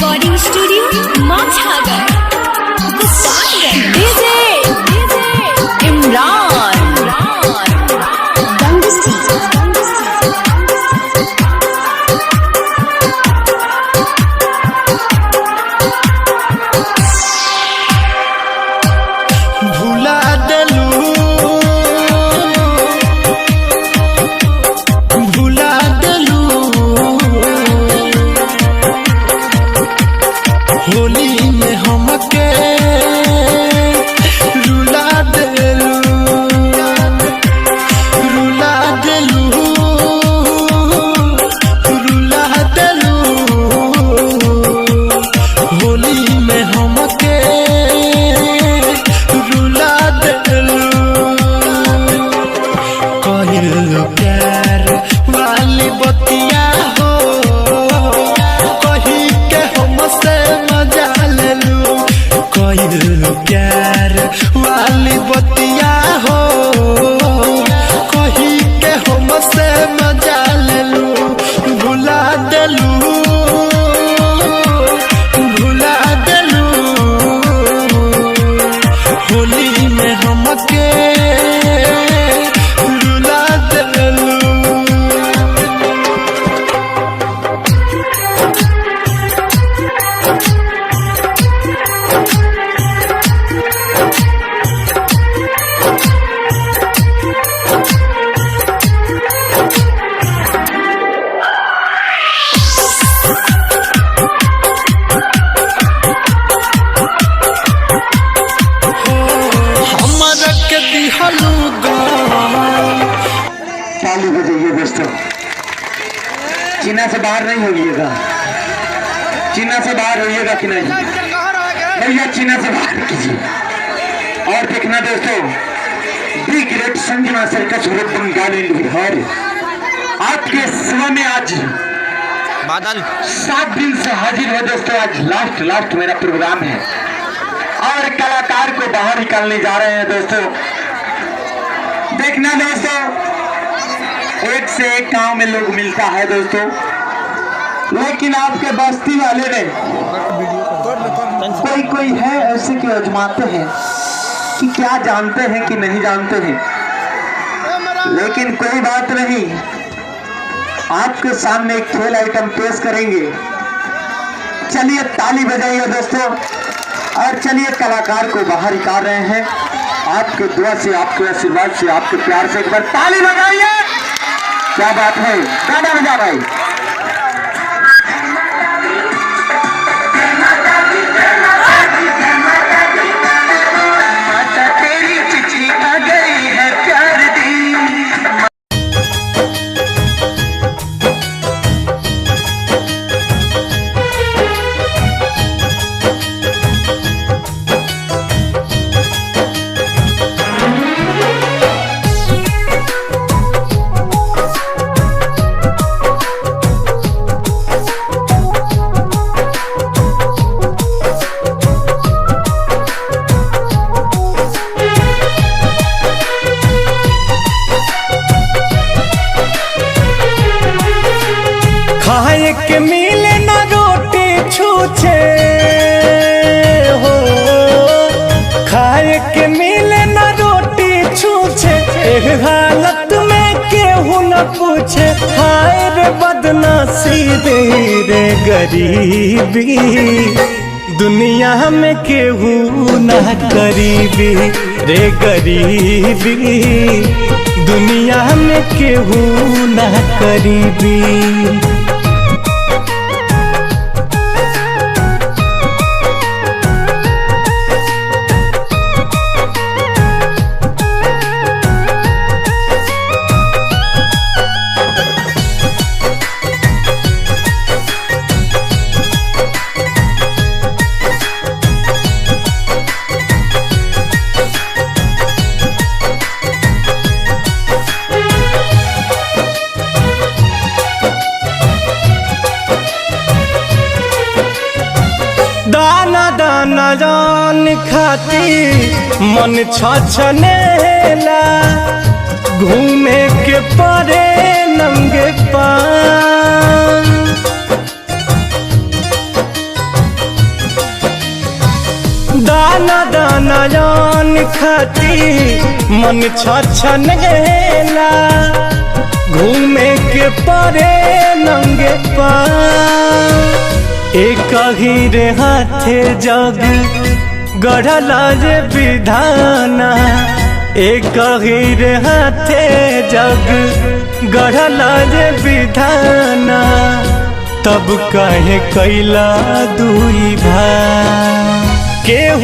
Recording studio Machhagar DJ Imran भुला देलू होली में हमके रुला देलू होली में हमके रुला देलू कहिल प्यार वाली बतिया हो कही के हमसे मजा लेलू कहिल प्यार वाली बतिया हो कही के हमसे मजा लेलू भुला देलू होली में हमके रुला देलू। ताली बजाइए दोस्तों। चीना से बाहर नहीं होइएगा, चीना से बाहर होइएगा कि नहीं भैया, चीना से बाहर कीजिए। और देखना दोस्तों, be great Sanjana circus group Bengali Bihar आपके सेवा में आज बादल 7 दिन से हाजिर है दोस्तों। आज लास्ट मेरा प्रोग्राम है और कलाकार को बाहर निकालने जा रहे हैं दोस्तों। देखना दोस्तों, एक से एक गांव में लोग मिलता है दोस्तों, लेकिन आपके बस्ती वाले ने कोई है ऐसे कि आजमाते हैं कि क्या जानते हैं कि नहीं जानते हैं, लेकिन कोई बात नहीं, आपके सामने एक खेल आइटम पेश करेंगे। चलिए ताली बजाइए दोस्तों और चलिए कलाकार को बाहर निकाल रहे हैं। आपके दुआ से, आपके आशीर्वाद से, आपके प्यार से एक बार ताली बजाइए। क्या बात है, गाना बजा भाई। माता तेरी चिट्ठी आ गई है प्यार दी। खाए के मिले ना रोटी छूछे हो, खाए के मिले ना रोटी छूछे, एक हालत में केहू न पूछे, हाय रे बदनसीबी रे गरीबी, दुनिया में केहू न करीबी रे गरीबी, दुनिया में केहू न करीबी। दाना दाना जान खाती मन छछनेला, घूमे के परे नंगे पान, धन खाती मन छछन गेला, घूमे के परे नंगे पाँव। एक ही रे हाथे जग गढ़ला जे विधाना, एक ही रे हाथे जग गढ़ला जे विधाना, तब कहे कैला दुई भाई। केहू